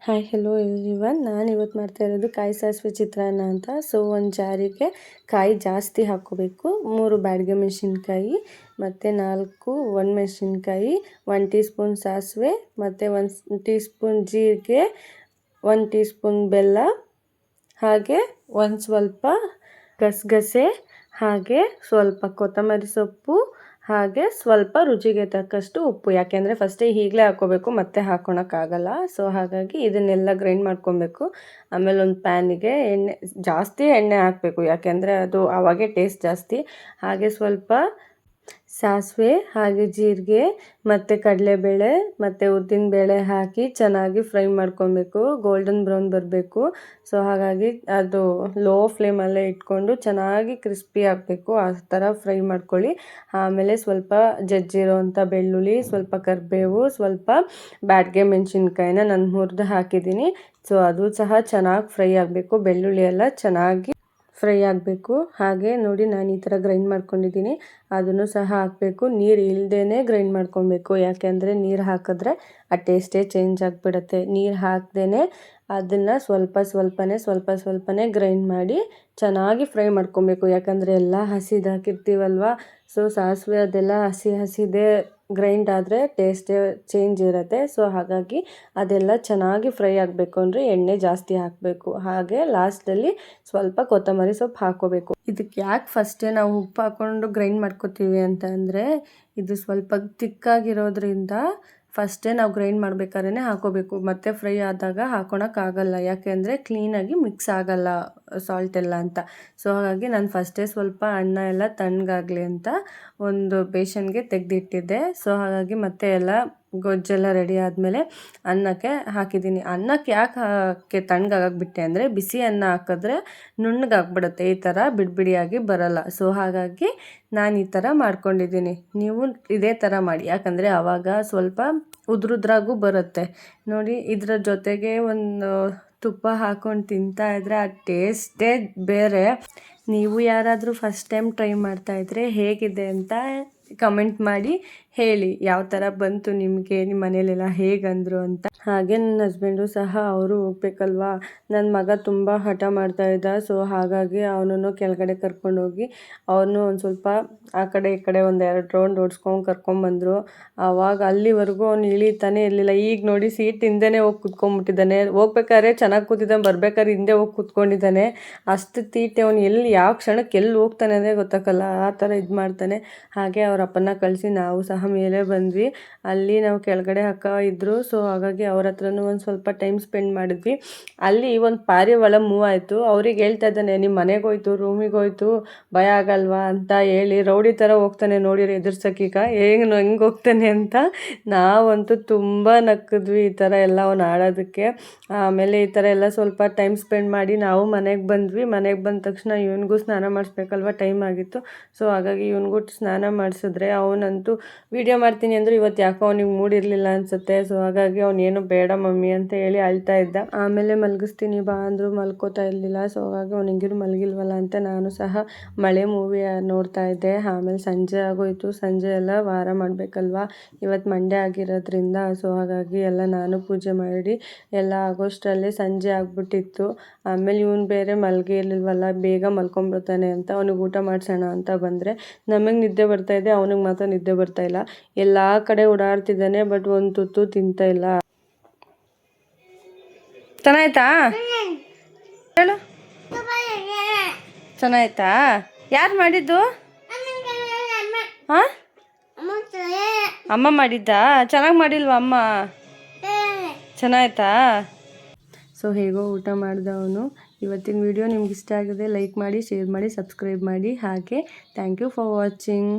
Hi hello everyone. ನಾನು ಇವತ್ತು ಮಾಡ್ತಾ ಇರೋದು ಕಾಯಿ ಸಾಸಿವೆ ಚಿತ್ರಾನ್ನ ಅಂತ. ಸೊ ಒಂದು ಜಾರಿಗೆ ಕಾಯಿ ಜಾಸ್ತಿ ಹಾಕ್ಕೋಬೇಕು. 3 ಬ್ಯಾಡಗೆ ಮೆಣಸಿನ್ಕಾಯಿ ಮತ್ತು 4 ಒಣಮೆಣಸಿನ್ಕಾಯಿ, 1 ಟೀ ಸ್ಪೂನ್ ಸಾಸಿವೆ ಮತ್ತು 1 ಟೀ ಸ್ಪೂನ್ ಜೀರಿಗೆ, 1 ಟೀ ಸ್ಪೂನ್ ಬೆಲ್ಲ, ಹಾಗೆ ಒಂದು ಸ್ವಲ್ಪ ಗಸಗಸೆ, ಹಾಗೆ ಸ್ವಲ್ಪ ಕೊತ್ತಂಬರಿ ಸೊಪ್ಪು, ಹಾಗೆ ಸ್ವಲ್ಪ ರುಚಿಗೆ ತಕ್ಕಷ್ಟು ಉಪ್ಪು. ಯಾಕೆಂದರೆ ಫಸ್ಟೇ ಈಗಲೇ ಹಾಕ್ಕೋಬೇಕು, ಮತ್ತೆ ಹಾಕ್ಕೊಳಕ್ಕಾಗಲ್ಲ. ಸೊ ಹಾಗಾಗಿ ಇದನ್ನೆಲ್ಲ ಗ್ರೈಂಡ್ ಮಾಡ್ಕೊಬೇಕು. ಆಮೇಲೆ ಒಂದು ಪ್ಯಾನಿಗೆ ಜಾಸ್ತಿ ಎಣ್ಣೆ ಹಾಕಬೇಕು, ಯಾಕೆಂದರೆ ಅದು ಆವಾಗೇ ಟೇಸ್ಟ್ ಜಾಸ್ತಿ. ಹಾಗೆ ಸ್ವಲ್ಪ ಸಾಸಿವೆ, ಹಾಗೆ ಜೀರಿಗೆ ಮತ್ತು ಕಡಲೆಬೇಳೆ ಮತ್ತು ಉದ್ದಿನಬೇಳೆ ಹಾಕಿ ಚೆನ್ನಾಗಿ ಫ್ರೈ ಮಾಡ್ಕೊಬೇಕು. ಗೋಲ್ಡನ್ ಬ್ರೌನ್ ಬರಬೇಕು. ಸೊ ಹಾಗಾಗಿ ಅದು ಲೋ ಫ್ಲೇಮಲ್ಲೇ ಇಟ್ಕೊಂಡು ಚೆನ್ನಾಗಿ ಕ್ರಿಸ್ಪಿ ಆಗಬೇಕು, ಆ ಥರ ಫ್ರೈ ಮಾಡ್ಕೊಳ್ಳಿ. ಆಮೇಲೆ ಸ್ವಲ್ಪ ಜಜ್ಜಿರೋವಂಥ ಬೆಳ್ಳುಳ್ಳಿ, ಸ್ವಲ್ಪ ಕರಿಬೇವು, ಸ್ವಲ್ಪ ಬ್ಯಾಡಗೆ ಮೆಣಸಿನ್ಕಾಯಿನ ನಾನು ಹುರಿದು ಹಾಕಿದ್ದೀನಿ. ಸೊ ಅದು ಸಹ ಚೆನ್ನಾಗಿ ಫ್ರೈ ಆಗಬೇಕು. ಬೆಳ್ಳುಳ್ಳಿ ಎಲ್ಲ ಚೆನ್ನಾಗಿ ಫ್ರೈ ಆಗಬೇಕು. ಹಾಗೆ ನೋಡಿ, ನಾನು ಈ ಥರ ಗ್ರೈಂಡ್ ಮಾಡ್ಕೊಂಡಿದ್ದೀನಿ. ಅದನ್ನು ಸಹ ಹಾಕಬೇಕು. ನೀರು ಇಲ್ಲದೇ ಗ್ರೈಂಡ್ ಮಾಡ್ಕೊಬೇಕು, ಯಾಕೆಂದರೆ ನೀರು ಹಾಕಿದ್ರೆ ಆ ಟೇಸ್ಟೇ ಚೇಂಜ್ ಆಗಿಬಿಡುತ್ತೆ. ನೀರು ಹಾಕ್ದೇ ಅದನ್ನು ಸ್ವಲ್ಪ ಸ್ವಲ್ಪನೇ ಗ್ರೈಂಡ್ ಮಾಡಿ ಚೆನ್ನಾಗಿ ಫ್ರೈ ಮಾಡ್ಕೊಬೇಕು. ಯಾಕಂದರೆ ಎಲ್ಲ ಹಸಿದು ಹಾಕಿರ್ತೀವಲ್ವ. ಸೊ ಸಾಸಿವೆ ಅದೆಲ್ಲ ಹಸಿದೇ ಗ್ರೈಂಡ್ ಆದರೆ ಟೇಸ್ಟೇ ಚೇಂಜ್ ಇರುತ್ತೆ. ಸೊ ಹಾಗಾಗಿ ಅದೆಲ್ಲ ಚೆನ್ನಾಗಿ ಫ್ರೈ ಆಗಬೇಕು ಅಂದರೆ ಎಣ್ಣೆ ಜಾಸ್ತಿ ಹಾಕಬೇಕು. ಹಾಗೆ ಲಾಸ್ಟಲ್ಲಿ ಸ್ವಲ್ಪ ಕೊತ್ತಂಬರಿ ಸೊಪ್ಪು ಹಾಕ್ಕೋಬೇಕು. ಇದಕ್ಕೆ ಯಾಕೆ ಫಸ್ಟೇ ನಾವು ಉಪ್ಪು ಹಾಕ್ಕೊಂಡು ಗ್ರೈಂಡ್ ಮಾಡ್ಕೋತೀವಿ ಅಂತ ಅಂದರೆ, ಇದು ಸ್ವಲ್ಪ ತಿಕ್ಕಾಗಿರೋದ್ರಿಂದ ಫಸ್ಟೇ ನಾವು ಗ್ರೈಂಡ್ ಮಾಡ್ಬೇಕಾದ್ರೆ ಹಾಕೋಬೇಕು. ಮತ್ತು ಫ್ರೈ ಆದಾಗ ಹಾಕೊಳಕ್ಕಾಗಲ್ಲ, ಯಾಕೆಂದರೆ ಕ್ಲೀನಾಗಿ ಮಿಕ್ಸ್ ಆಗಲ್ಲ ಸಾಲ್ಟ್ ಎಲ್ಲ ಅಂತ. ಸೊ ಹಾಗಾಗಿ ನಾನು ಫಸ್ಟೇ ಸ್ವಲ್ಪ ಅನ್ನ ಎಲ್ಲ ತಣ್ಣಗಾಗಲಿ ಅಂತ ಒಂದು ಬೇಸನ್ಗೆ ತೆಗೆದಿಟ್ಟಿದ್ದೆ. ಸೊ ಹಾಗಾಗಿ ಮತ್ತೆ ಎಲ್ಲ ಗೊಜ್ಜೆಲ್ಲ ರೆಡಿ ಆದಮೇಲೆ ಅನ್ನಕ್ಕೆ ಹಾಕಿದ್ದೀನಿ. ಅನ್ನಕ್ಕೆ ಯಾಕೆ ತಣ್ಣಗಾಗಕ್ಕೆ ಬಿಟ್ಟೆ ಅಂದರೆ, ಬಿಸಿ ಅನ್ನ ಹಾಕಿದ್ರೆ ನುಣ್ಣಗಾಗ್ಬಿಡುತ್ತೆ, ಈ ಥರ ಬಿಡಿಯಾಗಿ ಬರಲ್ಲ. ಸೊ ಹಾಗಾಗಿ ನಾನು ಈ ಥರ ಮಾಡ್ಕೊಂಡಿದ್ದೀನಿ. ನೀವು ಇದೇ ಥರ ಮಾಡಿ, ಯಾಕಂದರೆ ಆವಾಗ ಸ್ವಲ್ಪ ಉದ್ರುದ್ರಾಗೂ ಬರುತ್ತೆ. ನೋಡಿ, ಇದರ ಜೊತೆಗೆ ಒಂದು ತುಪ್ಪ ಹಾಕ್ಕೊಂಡು ತಿಂತಾಯಿದ್ರೆ ಆ ಟೇಸ್ಟೇ ಬೇರೆ. ನೀವು ಯಾರಾದರೂ ಫಸ್ಟ್ ಟೈಮ್ ಟ್ರೈ ಮಾಡ್ತಾಯಿದ್ರೆ ಹೇಗಿದೆ ಅಂತ ಕಮೆಂಟ್ ಮಾಡಿ ಹೇಳಿ, ಯಾವ ಥರ ಬಂತು ನಿಮಗೆ, ನಿಮ್ಮ ಮನೇಲೆಲ್ಲ ಹೇಗಂದರು ಅಂತ. ಹಾಗೆ ನನ್ನ ಹಸ್ಬೆಂಡು ಸಹ ಅವರು ಹೋಗ್ಬೇಕಲ್ವಾ. ನನ್ನ ಮಗ ತುಂಬ ಹಠ ಮಾಡ್ತಾಯಿದ್ದ. ಸೊ ಹಾಗಾಗಿ ಅವನನ್ನು ಕೆಳಗಡೆ ಕರ್ಕೊಂಡೋಗಿ ಅವನು ಒಂದು ಸ್ವಲ್ಪ ಆ ಕಡೆ ಈ ಕಡೆ 1-2 ರೌಂಡ್ ಓಡಿಸ್ಕೊಂಡು ಕರ್ಕೊಂಬಂದರು. ಆವಾಗ ಅಲ್ಲಿವರೆಗೂ ಅವ್ನು ಇಳಿತಾನೆ ಇರಲಿಲ್ಲ. ಈಗ ನೋಡಿ, ಸೀಟ್ ಹಿಂದೆನೇ ಹೋಗಿ ಕುತ್ಕೊಂಡ್ಬಿಟ್ಟಿದ್ದಾನೆ. ಹೋಗ್ಬೇಕಾದ್ರೆ ಚೆನ್ನಾಗಿ ಕೂತಿದ್ದಾನೆ, ಬರ್ಬೇಕಾದ್ರೆ ಹಿಂದೆ ಹೋಗಿ ಕೂತ್ಕೊಂಡಿದ್ದಾನೆ. ಅಷ್ಟು ತೀಟೆ ಅವನು. ಯಾವ ಕ್ಷಣಕ್ಕೆ ಎಲ್ಲಿ ಹೋಗ್ತಾನೆ ಅಂದರೆ ಗೊತ್ತಾಗಲ್ಲ, ಆ ಥರ ಇದು ಮಾಡ್ತಾನೆ. ಹಾಗೆ ಅವ್ರ ಅಪ್ಪನ ಕಳಿಸಿ ನಾವು ಸಹ ಮೇಲೆ ಬಂದ್ವಿ. ಅಲ್ಲಿ ನಾವು ಕೆಳಗಡೆ ಅಕ್ಕ ಇದ್ದರು. ಸೊ ಹಾಗಾಗಿ ಅವ್ರ ಹತ್ರನೂ ಒಂದು ಸ್ವಲ್ಪ ಟೈಮ್ ಸ್ಪೆಂಡ್ ಮಾಡಿದ್ವಿ. ಅಲ್ಲಿ ಒಂದು ಪಾರಿವಾಳ ಮೂವ್ ಆಯಿತು. ಅವ್ರಿಗೆ ಹೇಳ್ತಾ ಇದ್ದಾನೆ, ನಿಮ್ಮ ಮನೆಗೆ ಹೋಯ್ತು, ರೂಮಿಗೆ ಹೋಯ್ತು, ಭಯ ಆಗಲ್ವಾ ಅಂತ ಹೇಳಿ. ರೌಡಿ ಥರ ಹೋಗ್ತಾನೆ ನೋಡಿರಿ, ಎದುರ್ಸಕ್ಕೀಗ ಹೆಂಗೆ ಹೋಗ್ತಾನೆ ಅಂತ. ನಾವಂತೂ ತುಂಬ ನಕ್ಕಿದ್ವಿ ಈ ಥರ ಎಲ್ಲ ಅವ್ನು ಆಡೋದಕ್ಕೆ. ಆಮೇಲೆ ಈ ಥರ ಎಲ್ಲ ಸ್ವಲ್ಪ ಟೈಮ್ ಸ್ಪೆಂಡ್ ಮಾಡಿ ನಾವು ಮನೆಗೆ ಬಂದ್ವಿ. ಮನೆಗೆ ಬಂದ ತಕ್ಷಣ ಇವನಿಗೂ ಸ್ನಾನ ಮಾಡಿಸ್ಬೇಕಲ್ವ, ಟೈಮ್ ಆಗಿತ್ತು. ಸೊ ಹಾಗಾಗಿ ಇವನಿಗೂ ಸ್ನಾನ ಮಾಡಿಸಿದ್ರೆ, ಅವನಂತೂ ವೀಡಿಯೋ ಮಾಡ್ತೀನಿ ಅಂದರೆ ಇವತ್ತು ಯಾಕೋ ಅವನಿಗೆ ಮೂಡಿರಲಿಲ್ಲ ಅನಿಸುತ್ತೆ. ಸೊ ಹಾಗಾಗಿ ಅವನೇನು ಬೇಡ ಮಮ್ಮಿ ಅಂತ ಹೇಳಿ ಅಳ್ತಾ ಇದ್ದ. ಆಮೇಲೆ ಮಲಗಿಸ್ತೀನಿ ಬಾ ಅಂದರು, ಮಲ್ಕೋತಾ ಇರಲಿಲ್ಲ. ಸೊ ಹಾಗಾಗಿ ಅವನಿಗಿರು ಮಲಗಿಲ್ವಲ್ಲ ಅಂತ ನಾನು ಸಹ ಮಳೆ ಮೂವಿ ನೋಡ್ತಾ ಇದ್ದೆ. ಆಮೇಲೆ ಸಂಜೆ ಆಗೋಯಿತು. ಸಂಜೆ ಎಲ್ಲ ವಾರ ಮಾಡಬೇಕಲ್ವ, ಇವತ್ತು ಮಂಡೇ ಆಗಿರೋದ್ರಿಂದ. ಸೊ ಹಾಗಾಗಿ ಎಲ್ಲ ನಾನು ಪೂಜೆ ಮಾಡಿ ಎಲ್ಲ ಆಗೋಷ್ಟರಲ್ಲೇ ಸಂಜೆ ಆಗ್ಬಿಟ್ಟಿತ್ತು. ಆಮೇಲೆ ಇವನು ಬೇರೆ ಮಲಗಿರ್ಲಿಲ್ವಲ್ಲ, ಬೇಗ ಮಲ್ಕೊಂಡ್ಬಿಡ್ತಾನೆ ಅಂತ ಅವನಿಗೆ ಊಟ ಮಾಡಿಸೋಣ ಅಂತ ಬಂದರೆ, ನಮಗೆ ನಿದ್ದೆ ಬರ್ತಾಯಿದೆ, ಅವನಿಗೆ ಮಾತ್ರ ನಿದ್ದೆ ಬರ್ತಾಯಿಲ್ಲ. ಎಲ್ಲ ಕಡೆ ಓಡಾಡ್ತಿದ್ದಾನೆ, ಬಟ್ ಒಂದು ತುತ್ತು ತಿಂತಾ ಇಲ್ಲ. ಚೆನ್ನಾಯ್ತಾ ಹೇಳು, ಚೆನ್ನಾಯ್ತಾ? ಯಾರು ಮಾಡಿದ್ದು? ಹಾಂ, ಅಮ್ಮ ಮಾಡಿದ್ದಾ? ಚೆನ್ನಾಗಿ ಮಾಡಿಲ್ವಾ ಅಮ್ಮ? ಚೆನ್ನಾಯ್ತಾ? ಸೊ ಹೇಗೋ ಊಟ ಮಾಡಿದವನು. ಇವತ್ತಿನ ವಿಡಿಯೋ ನಿಮ್ಗೆ ಇಷ್ಟ ಆಗಿದೆ ಲೈಕ್ ಮಾಡಿ, ಶೇರ್ ಮಾಡಿ, ಸಬ್ಸ್ಕ್ರೈಬ್ ಮಾಡಿ. ಹಾಗೆ ಥ್ಯಾಂಕ್ ಯು ಫಾರ್ ವಾಚಿಂಗ್.